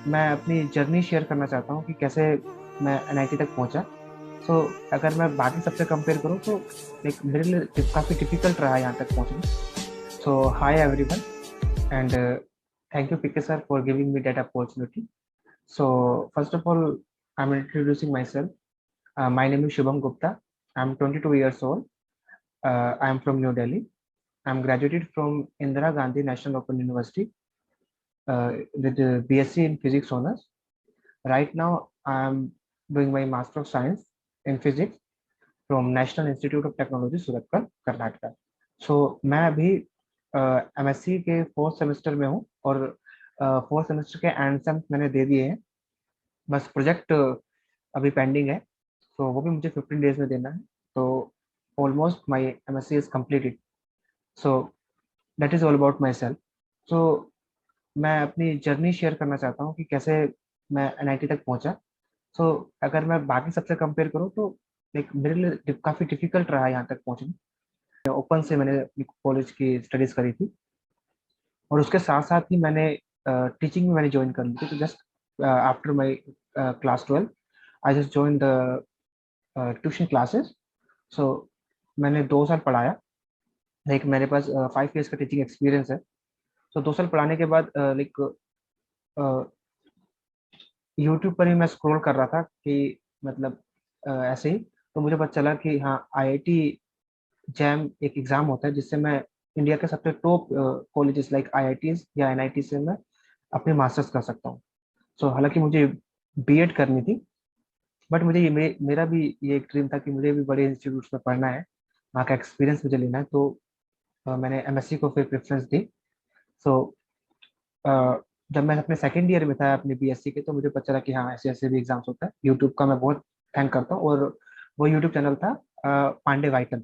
मैं अपनी journey share करना चाहता हूँ कि कैसे मैं एनआईटी तक पहुंचा। सो अगर मैं बाकी सबसे कंपेयर करूँ तो लाइक मेरे लिए काफ़ी डिफिकल्ट रहा यहाँ तक पहुंचना। So hi everyone and thank you PK sir for giving me that opportunity. So first of all I am introducing my self. My name is Shubham Gupta. I am 22 years old. I am from New Delhi. I am graduated from Indira Gandhi National Open University with BSc in Physics honors. Right now, I am doing my Master of Science in Physics from National Institute of Technology, Suratgarh, Karnataka. So मैं अभी MSc के fourth semester में हूँ और fourth semester के and मैंने दे दिए हैं। बस प्रोजेक्ट अभी पेंडिंग है, तो वो भी मुझे 15 डेज में देना है। तो almost my MSc is completed. So that is all about my self. So मैं अपनी जर्नी शेयर करना चाहता हूँ कि कैसे मैं एनआईटी तक पहुंचा। सो अगर मैं बाकी सबसे कंपेयर करूँ तो लाइक मेरे लिए काफ़ी डिफिकल्ट रहा यहाँ तक पहुंचना। ओपन से मैंने कॉलेज की स्टडीज करी थी और उसके साथ साथ ही मैंने टीचिंग में मैंने ज्वाइन कर ली थी। तो just after my class 12 I just join the tuition classes. So मैंने 2 साल पढ़ाया। लाइक मेरे पास 5 years का टीचिंग एक्सपीरियंस है। तो 2 साल पढ़ाने के बाद लाइक यूट्यूब पर ही मैं स्क्रॉल कर रहा था कि मतलब ऐसे ही तो मुझे पता चला कि हाँ आईआईटी जैम एक एग्जाम होता है जिससे मैं इंडिया के सबसे टॉप कॉलेजेस लाइक आईआईटीज या एनआईटी से मैं अपने मास्टर्स कर सकता हूँ। सो हालांकि मुझे बीएड करनी थी, बट मुझे मेरा भी ये एक ड्रीम था कि मुझे भी बड़े इंस्टीट्यूट्स में पढ़ना है, वहाँ का एक्सपीरियंस मुझे लेना है। तो मैंने एमएससी को फिर प्रेफरेंस दी। सो जब मैं अपने सेकेंड ईयर में था अपने बीएससी के, तो मुझे पता चला कि हाँ ऐसे ऐसे भी एग्जाम्स होता है। यूट्यूब का मैं बहुत थैंक करता हूँ। और वो यूट्यूब चैनल था पांडे वाइटन,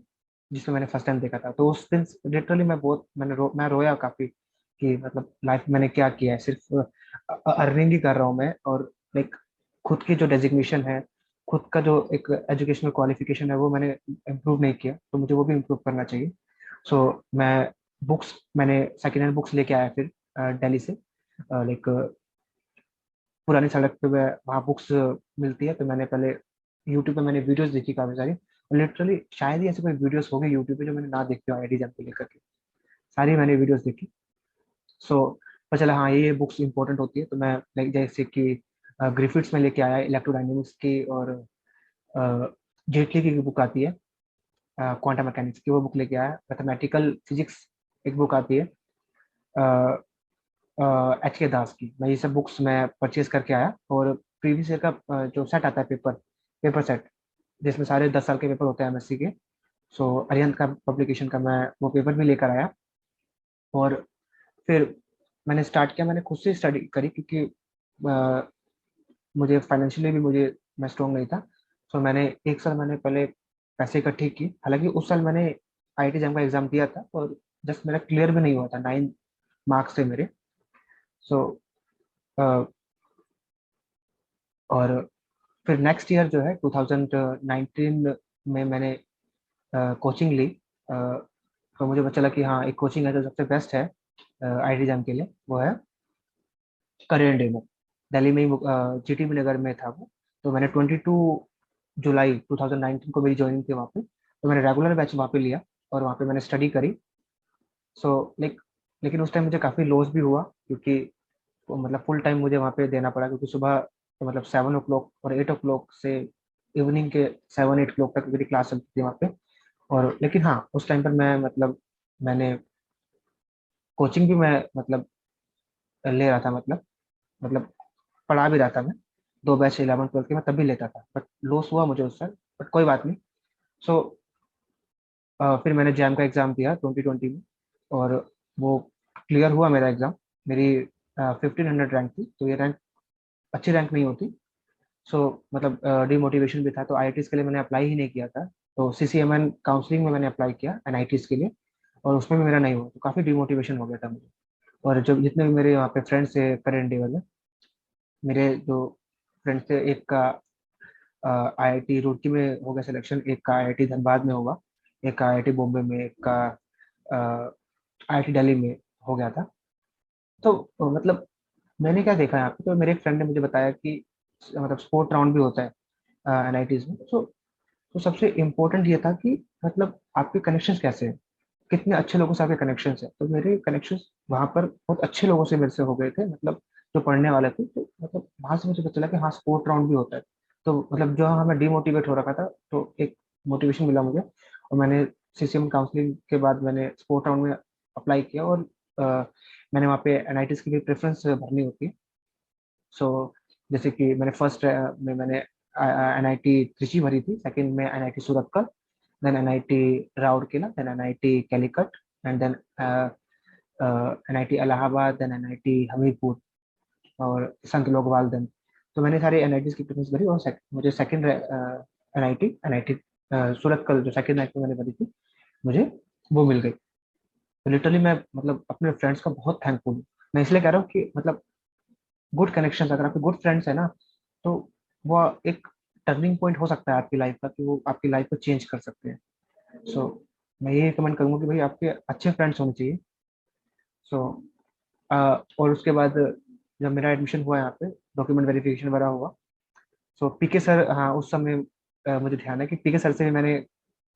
जिसमें मैंने फर्स्ट टाइम देखा था। तो उस दिन लिटरली मैं रोया काफी कि मतलब लाइफ मैंने क्या किया है। सिर्फ अर्निंग ही कर रहा हूँ मैं, और लाइक खुद की जो डेजिग्नेशन है, खुद का जो एक एजुकेशनल क्वालिफिकेशन है, वो मैंने इम्प्रूव नहीं किया। तो मुझे वो भी इम्प्रूव करना चाहिए। सो मैं मैंने सेकेंड हैंड बुक्स लेके आया फिर दिल्ली से। लाइक पुरानी सड़क पे वहाँ बुक्स मिलती है, तो मैंने पहले यूट्यूब पे मैंने वीडियोस देखी काफी सारी। और लिटरली शायद ही ऐसे कोई वीडियोस होगी यूट्यूब पे जो मैंने ना देखी हो आईआईटी जैम को लेकर के। सारी मैंने वीडियोस देखी। सो पता चला हाँ ये बुक्स इंपॉर्टेंट होती है। तो मैं लाइक जैसे कि ग्रिफिथ्स में लेके आया इलेक्ट्रोडायनेमिक्स की, और जेटली की बुक आती है क्वांटम मैकेनिक्स की, वो बुक लेके आया। मैथमेटिकल फिजिक्स एक बुक आती है एच के दास की। मैं ये सब बुक्स मैं परचेज करके आया। और प्रीवियस ईयर का जो सेट आता है, पेपर सेट, जिसमें सारे 10 साल के पेपर होते हैं एमएससी के। सो अरिहंत का पब्लिकेशन का मैं वो पेपर भी लेकर आया। और फिर मैंने स्टार्ट किया, मैंने खुद से स्टडी करी क्योंकि अ, मुझे फाइनेंशियली भी मुझे मैं स्ट्रॉन्ग नहीं था। सो मैंने एक साल मैंने पहले पैसे इकट्ठे किए। हालांकि उस साल मैंने आईआईटी जैम का एग्जाम दिया था और जस्ट मेरा क्लियर भी नहीं हुआ था, 9 मार्क्स थे मेरे। सो और फिर नेक्स्ट ईयर जो है 2019 में मैंने कोचिंग ली। तो मुझे पता चला कि हाँ एक कोचिंग है जो सबसे बेस्ट है आईआईटी जैम के लिए, वो है करेंट डेमो। दिल्ली में ही जीटी नगर में था वो। तो मैंने 22 जुलाई 2019 को मेरी ज्वाइनिंग थी वहाँ पे। तो मैंने रेगुलर बैच वहाँ पे लिया और वहाँ पे मैंने स्टडी करी। सो लाइक लेकिन उस टाइम मुझे काफ़ी लॉस भी हुआ क्योंकि वो मतलब फुल टाइम मुझे वहाँ पे देना पड़ा, क्योंकि सुबह तो मतलब 7 o'clock और 8 o'clock से इवनिंग के 7-8 o'clock तक मेरी क्लास चलती थी वहाँ पे। और लेकिन हाँ उस टाइम पर मैं मतलब मैंने कोचिंग भी मैं मतलब ले रहा था, मतलब पढ़ा भी रहा था मैं। 2 बैच 11th 12th के मैं तब भी लेता था, बट लॉस हुआ मुझे उस साल। बट कोई बात नहीं। सो फिर मैंने जैम का एग्ज़ाम दिया 2020 में, और वो क्लियर हुआ मेरा एग्ज़ाम। मेरी 1500 रैंक थी, तो ये रैंक अच्छी रैंक नहीं होती। सो मतलब डिमोटिवेशन भी था, तो आईआईटीज के लिए मैंने अप्लाई ही नहीं किया था। तो सीसीएमएन काउंसलिंग में मैंने अप्लाई किया एनआईटीज के लिए, और उसमें भी मेरा नहीं हुआ। तो काफ़ी डिमोटिवेशन हो गया था मुझे। और जब जितने भी मेरे यहाँ पे फ्रेंड्स थे करंट डे वाले, मेरे जो फ्रेंड्स थे, एक का आईआईटी रुड़की में हो गया सिलेक्शन, एक का आईआईटी धनबाद में होगा, एक का आईआईटी बॉम्बे में, एक का आईआईटी दिल्ली में हो गया था। तो मतलब मैंने क्या देखा यहाँ पे, तो मेरे एक फ्रेंड ने मुझे बताया कि मतलब स्पोर्ट राउंड भी होता है एनआईटीज में। तो सबसे इम्पोर्टेंट ये था कि मतलब आपके कनेक्शंस कैसे हैं, कितने अच्छे लोगों से आपके कनेक्शंस हैं। तो मेरे कनेक्शंस वहाँ पर बहुत अच्छे लोगों से मेरे से हो गए थे, मतलब जो पढ़ने वाले थे। तो मतलब वहां से मुझे पता चला कि हाँ स्पोर्ट राउंड भी होता है। तो मतलब जो हमें डिमोटिवेट हो रखा था, तो एक मोटिवेशन मिला मुझे, और मैंने सीसीएम काउंसलिंग के बाद मैंने स्पोर्ट राउंड में अप्लाई किया। और मैंने वहाँ पे एनआईटीज की भी प्रेफरेंस भरनी होती है। सो जैसे कि मैंने फर्स्ट में मैंने एनआईटी त्रिची भरी थी, सेकंड में एनआईटी सूरत का, then NIT Rourkela, then NIT Calicut, and then NIT Allahabad, then NIT Hamirpur, और संत लोकवाल देन। तो मैंने सारे एनआईटीज की प्रेफरेंस भरी, और मुझे सेकंड एनआईटी एनआईटी सूरत का जो सेकंड एनआईटी मैंने भरी थी, मुझे वो मिल गई। तो लिटरली मैं मतलब अपने फ्रेंड्स का बहुत थैंकफुल हूँ। मैं इसलिए कह रहा हूँ कि मतलब गुड कनेक्शन, अगर आपके गुड फ्रेंड्स है ना, तो वो एक टर्निंग पॉइंट हो सकता है आपकी लाइफ का, कि वो आपकी लाइफ को चेंज कर सकते हैं। सो मैं ये रिकमेंड करूंगा कि भाई आपके अच्छे फ्रेंड्स होने चाहिए। सो और उसके बाद जब मेरा एडमिशन हुआ यहाँ पे, डॉक्यूमेंट वेरिफिकेशन वगैरह हुआ, सो पीके सर, हाँ उस समय मुझे ध्यान है कि पीके सर से भी मैंने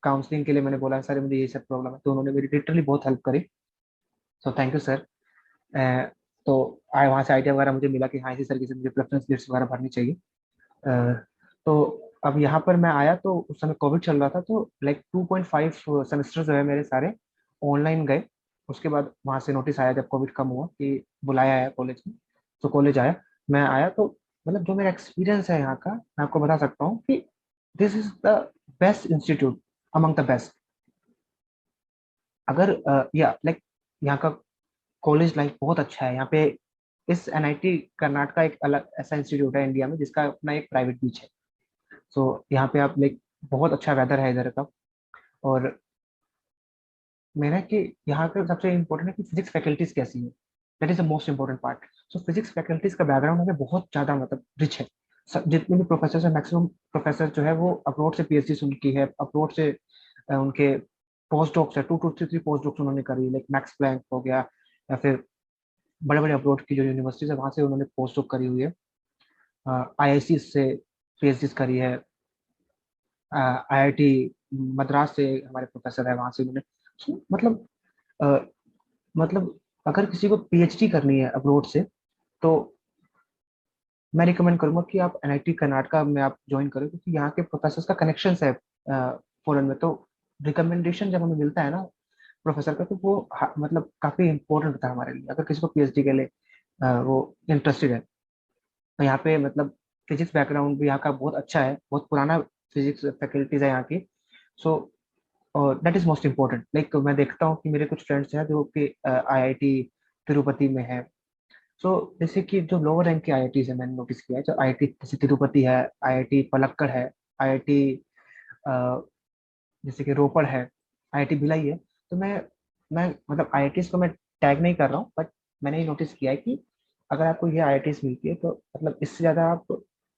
काउंसलिंग के लिए मैंने बोला सर मुझे ये सब प्रॉब्लम है, तो उन्होंने मेरी लिटरली बहुत हेल्प करी। So thank you sir. तो आए वहाँ से आइडिया वगैरह मुझे मिला कि हाँ इसी तरीके से मुझे प्रेफरेंस लिस्ट वगैरह भरनी चाहिए। अ, तो अब यहाँ पर मैं आया तो उस समय कोविड चल रहा था, तो लाइक 2.5 सेमेस्टर जो है मेरे सारे ऑनलाइन गए। उसके बाद वहाँ से नोटिस आया जब कोविड कम हुआ कि बुलाया है कॉलेज में। तो कॉलेज आया, मैं आया, तो मतलब जो मेरा एक्सपीरियंस है यहाँ का, मैं आपको बता सकता हूँ कि this is the best institute among the best. अगर या लाइक यहाँ का कॉलेज लाइफ बहुत अच्छा है यहाँ पे। इस एनआईटी कर्नाटका एक अलग ऐसा इंस्टीट्यूट है इंडिया में जिसका अपना एक प्राइवेट बीच है। सो यहाँ पे आप लाइक बहुत अच्छा वेदर है इधर का। और मेरा कि यहाँ का सबसे इम्पोर्टेंट है कि फिजिक्स फैकल्टीज कैसी है, that is the most important part. So physics faculties का बैकग्राउंड हमें बहुत ज्यादा मतलब रिच है। जितने भी प्रोफेसर है, मैक्सिमम प्रोफेसर जो है वो अप्रोड से पीएचडी उनकी है, अप्रोड से उनके पोस्ट डॉक्स है, 2 to 3 पोस्ट डॉक्स उन्होंने करी, लाइक मैक्स प्लैंक हो गया, या फिर बड़े बड़े अप्रोड की जो यूनिवर्सिटीज है वहां से उन्होंने पोस्ट डॉक करी हुई है। आईआईसी से पीएचडी करी है, आईआईटी मद्रास से हमारे प्रोफेसर है, वहां से उन्होंने। So, अ, मतलब अगर किसी को पीएचडी करनी है अब्रोड से, तो मैं रिकमेंड करूंगा कि आप एनआईटी कर्नाटका में आप ज्वाइन करें, क्योंकि यहाँ के प्रोफेसर का कनेक्शन है फॉरेन में। तो रिकमेंडेशन जब हमें मिलता है ना प्रोफेसर का, तो वो मतलब काफी इंपॉर्टेंट होता है हमारे लिए, अगर किसी को पीएचडी के लिए वो इंटरेस्टेड है। तो यहाँ पे मतलब फिजिक्स बैकग्राउंड भी यहाँ का बहुत अच्छा है, बहुत पुराना फिजिक्स फैकल्टीज है यहाँ की। सो और that is most important. Like मैं देखता हूँ कि मेरे कुछ फ्रेंड्स हैं जो कि आईआईटी तिरुपति में है। सो जैसे कि जो लोअर रैंक की आईआईटीज है, मैंने नोटिस किया है, जो आईआईटी जैसे तिरुपति है, आईआईटी पलक्कड़ है, आईआईटी जैसे कि रोपड़ है, आईआईटी भिलाई है। तो मैं मतलब आईआईटीज को मैं टैग नहीं कर रहा हूँ, बट मैंने ये नोटिस किया है कि अगर आपको ये आईआईटीज मिलती है, तो मतलब इससे ज्यादा आप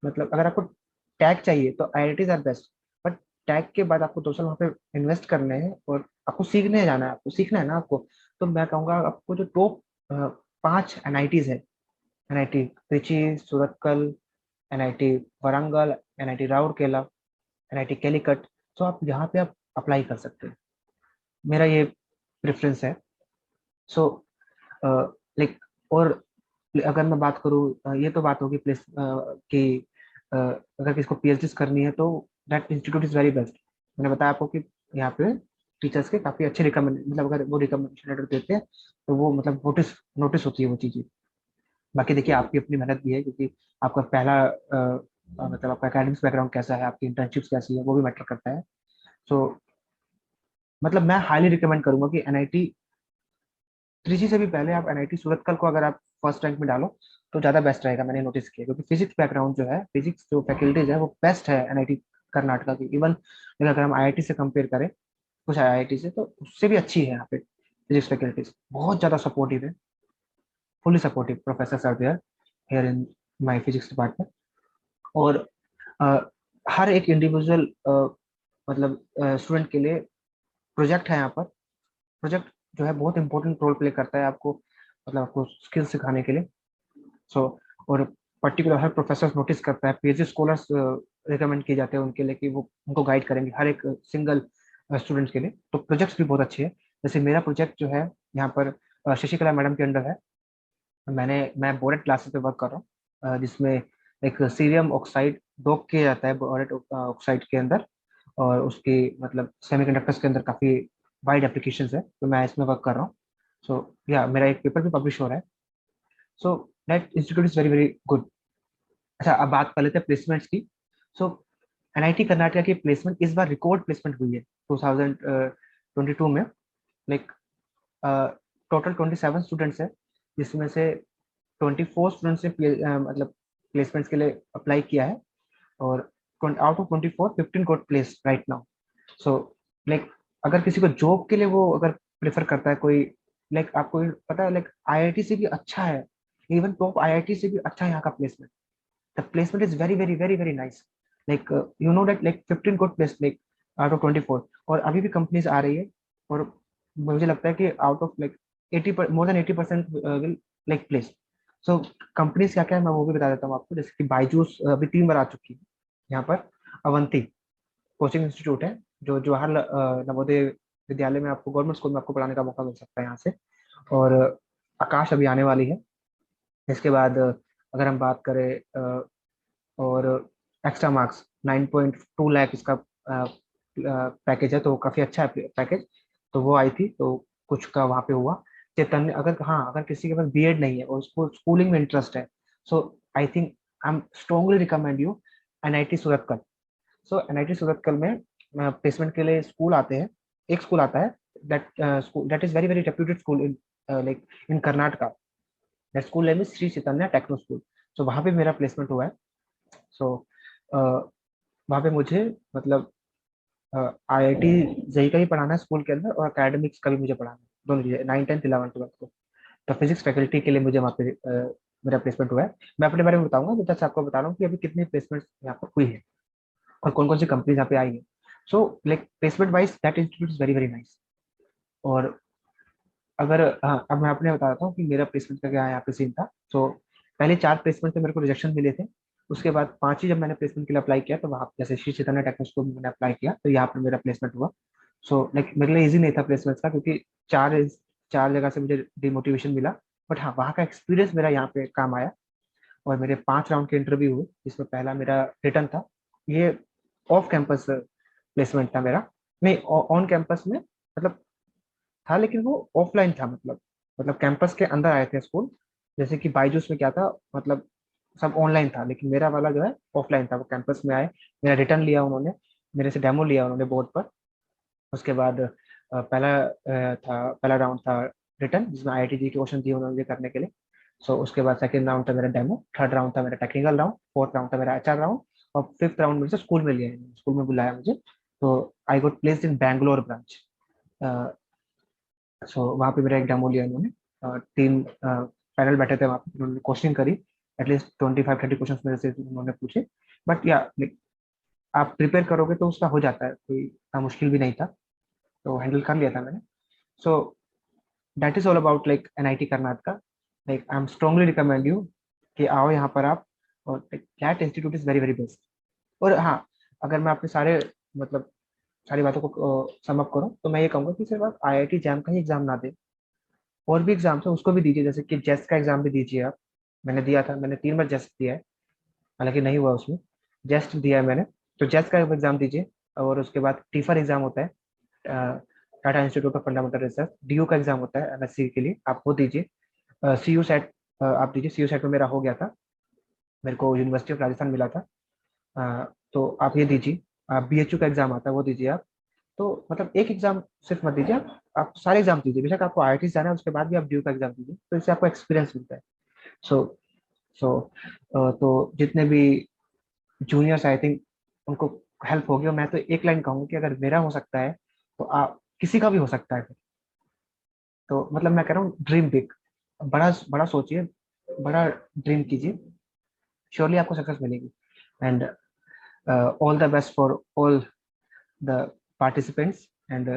मतलब अगर आपको टैग चाहिए तो IITs are best. But tag के बाद आपको 2 साल वहाँ पे इन्वेस्ट करने हैं, और आपको सीखने जाना है, आपको सीखना है ना आपको। तो मैं कहूँगा आपको जो टॉप 5 एनआईटीज है, NIT Trichy, Surathkal, NIT Warangal, NIT Rourkela, NIT Calicut, तो आप यहाँ पे आप अप्लाई कर सकते हैं। मेरा ये प्रेफरेंस है। सो लाइक और अगर मैं बात करूँ, ये तो बात होगी प्लेस कि अगर किसी को पीएचडी करनी है, तो that institute is very best. मैंने बताया आपको कि यहाँ पे टीचर्स के काफी अच्छे रिकमेंड, मतलब अगर वो रिकमेंडेशन लेटर देते हैं, तो वो मतलब नोटिस नोटिस होती है वो चीजें। बाकी देखिए आपकी अपनी मेहनत भी है, क्योंकि आपका पहला मतलब आपका एकेडमिक्स बैकग्राउंड कैसा है, आपकी इंटर्नशिप्स कैसी है, वो भी मैटर करता है। सो मतलब मैं हाईली रिकमेंड करूंगा कि एनआईटी त्रिची से भी पहले आप एनआईटी सूरतकल को अगर आप फर्स्ट रैंक में डालो, तो ज्यादा बेस्ट रहेगा, मैंने नोटिस किया। क्योंकि फिजिक्स बैकग्राउंड जो है, फिजिक्स जो फैकल्टीज है वो बेस्ट है एनआईटी कर्नाटका की। इवन अगर हम आईआईटी से कंपेयर करें, कुछ आईआईटी से, तो उससे भी अच्छी है यहाँ पे फिजिक्स फैकल्टीज, बहुत ज्यादा सपोर्टिव है, fully supportive professor are there here in my physics department. और अ, हर एक इंडिविजुअल मतलब स्टूडेंट के लिए प्रोजेक्ट है यहाँ पर। प्रोजेक्ट जो है बहुत इंपॉर्टेंट रोल प्ले करता है आपको, मतलब आपको स्किल सिखाने के लिए। सो और पर्टिकुलर हर प्रोफेसर नोटिस करता है, पीएचडी स्कॉलर्स रिकमेंड किए जाते हैं उनके लिए कि वो उनको गाइड करेंगे हर एक सिंगल स्टूडेंट्स के लिए। तो प्रोजेक्ट्स भी बहुत अच्छे हैं। जैसे मेरा प्रोजेक्ट जो है यहाँ पर शशिकला मैडम के अंडर है। मैं बोरेट क्लासेस पे वर्क कर रहा हूँ, जिसमें एक सीरियम ऑक्साइड डोप किया जाता है बोरेट ऑक्साइड के अंदर, और उसकी मतलब सेमीकंडक्टर्स के अंदर काफी वाइड एप्लीकेशंस है, तो मैं इसमें वर्क कर रहा हूँ। सो या मेरा एक पेपर भी पब्लिश हो रहा है। So that institute is very very good. अच्छा, अब बात कर लेते हैं प्लेसमेंट्स की। सो एनआईटी कर्नाटका की प्लेसमेंट इस बार रिकॉर्ड प्लेसमेंट हुई है 2022 में। लाइक टोटल 27 स्टूडेंट्स है, जिसमें से 24 स्टूडेंट्स ने मतलब प्लेसमेंट्स के लिए अप्लाई किया है, और out of 24 15 got place right now. So like अगर किसी को जॉब के लिए वो अगर प्रेफर करता है कोई, लाइक आपको पता है लाइक आईआईटी से भी अच्छा है, इवन टॉप आईआईटी से भी अच्छा है यहाँ का placement. The placement is very very very very nice. Like you know that like 15 good place like out of 24, और अभी भी कंपनीज आ रही है, और मुझे लगता है कि out of like 80 more than 80% will like place. So companies क्या क्या है मैं वो भी बता देता हूँ आपको। जैसे कि बायजूस अभी 3 बार आ चुकी है यहाँ पर। अवंती कोचिंग इंस्टीट्यूट है, जो जवाहर नवोदय विद्यालय में आपको गवर्नमेंट स्कूल में आपको पढ़ाने का मौका मिल सकता है यहाँ से। और आकाश अभी आने वाली है। इसके बाद अगर हम बात करें और एक्स्ट्रा मार्क्स 9.2 लाख इसका पैकेज है, तो काफी अच्छा है पैकेज। तो वो आई थी, तो कुछ का वहाँ पे हुआ। चैतन्य, अगर हाँ अगर किसी के पास बीएड नहीं है और उसको स्कूलिंग में इंटरेस्ट है, so I think I am strongly recommend you NIT Surathkal. So NIT Surathkal में प्लेसमेंट के लिए स्कूल आते हैं। एक स्कूल आता है that school that is very very reputed school in like in Karnataka. That school name is Shri Chaitanya techno school. So वहाँ पे मेरा प्लेसमेंट हुआ है। सो वहाँ पे मुझे मतलब आईआईटी जेई का भी पढ़ाना है स्कूल के अंदर, और एकेडमिक्स का भी मुझे पढ़ाना है, दोनों चीजें 9, 10, 11, 12 को। तो फिजिक्स फैकल्टी के लिए मुझे वहाँ पे मेरा प्लेसमेंट हुआ है। मैं अपने बारे में बताऊंगा, तो जैसे आपको बता रहा हूँ कि अभी कितनी प्लेसमेंट यहाँ पर हुई है और कौन कौन सी कंपनीज यहाँ पे आई है। So like placement wise that institute is very very nice. और अगर हाँ, अब मैं अपने बता देता हूँ कि मेरा प्लेसमेंट का क्या यहाँ पे सीन था। सो पहले 4 प्लेसमेंट पे मेरे को रिजेक्शन मिले थे। उसके बाद 5 ही जब मैंने प्लेसमेंट के लिए अप्लाई किया, तो वहाँ जैसे श्री चैतन्य टेक्नो स्कूल में मैंने अप्लाई किया, तो यहाँ पर मेरा प्लेसमेंट हुआ। सो लाइक मेरे लिए इजी नहीं था प्लेसमेंट का, क्योंकि चार चार जगह से मुझे डिमोटिवेशन मिला। बट हाँ, वहाँ का एक्सपीरियंस मेरा यहाँ पे काम आया। और मेरे 5 राउंड के इंटरव्यू हुए, जिसमें पहला मेरा रिटर्न था। ये ऑफ कैंपस प्लेसमेंट था मेरा, नहीं ऑन कैंपस में मतलब था, लेकिन वो ऑफलाइन था। मतलब कैंपस के अंदर आए थे स्कूल। जैसे कि बायजूस में क्या था, मतलब सब ऑनलाइन था, लेकिन मेरा वाला जो है ऑफलाइन था। वो कैंपस में आए, मेरा रिटर्न लिया उन्होंने, मेरे से डेमो लिया उन्होंने बोर्ड पर। उसके बाद पहला राउंड था रिटर्न, जिसमें आईआईटी जी के क्वेश्चन दिए उन्होंने मुझे करने के लिए। सो उसके बाद सेकंड राउंड था मेरा डेमो, थर्ड राउंड था मेरा टेक्निकल राउंड, फोर्थ राउंड था मेरा एचआर राउंड, और फिफ्थ राउंड में से स्कूल में लिया, स्कूल में बुलाया मुझे। तो I got placed in Bangalore branch. So वहाँ पे मेरा एक डेमो लिया इन्होंने। 3 पैनल बैठे थे वहाँ पे, उन्होंने क्वेश्चनिंग करी। एटलीस्ट 25-30 क्वेश्चन मेरे से उन्होंने पूछे। बट या आप प्रिपेयर करोगे तो उसका हो जाता है, कोई इतना मुश्किल भी नहीं था, तो हैंडल कर लिया था मैंने। सो that is all about like NIT Karnataka. Like I am strongly recommend you कि आओ यहाँ पर आप, और that institute is very very best. और हाँ, अगर मैं अपने सारे मतलब सारी बातों को सम अप करूँ, तो मैं ये कहूँगा कि सिर्फ आप आईआईटी जैम का ही एग्जाम ना दें, और भी एग्जाम्स है उसको भी दीजिए। जैसे कि जेस्ट का एग्जाम भी दीजिए आप। मैंने दिया था, मैंने 3 बार जेस्ट दिया है, हालांकि नहीं हुआ उसमें। जेस्ट दिया है मैंने, तो जेस्ट का एग्जाम दीजिए। और उसके बाद टीफर एग्जाम होता है, Tata institute of fundamental research, DU का एग्जाम होता है एमएससी के लिए, आप वो दीजिए। सीयू सेट आप दीजिए। सीयू सेट में मेरा हो गया था, मेरे को यूनिवर्सिटी ऑफ राजस्थान मिला था। तो आप ये दीजिए। बीएचयू का एग्जाम आता है, वो दीजिए आप। तो मतलब एक एग्जाम सिर्फ मत दीजिए, आप सारे एग्जाम दीजिए। बेशक आपको आईआईटी जाना है, उसके बाद भी आप ड्यू का एग्जाम दीजिए, तो इससे आपको एक्सपीरियंस मिलता है। सो सो तो जितने भी जूनियर्स आई थिंक उनको हेल्प होगी। और मैं तो एक लाइन कहूंगा कि अगर मेरा हो सकता है, तो आप किसी का भी हो सकता है फिर। तो मतलब मैं कह रहा हूँ ड्रीम बिग, बड़ा बड़ा सोचिए, बड़ा ड्रीम कीजिए, श्योरली आपको सक्सेस मिलेगी। And all the best for all the participants, and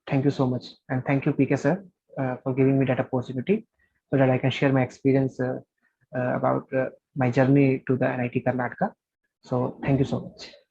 thank you so much, and thank you PK sir for giving me that opportunity so that I can share my experience about my journey to the NIT Karnataka. So thank you so much.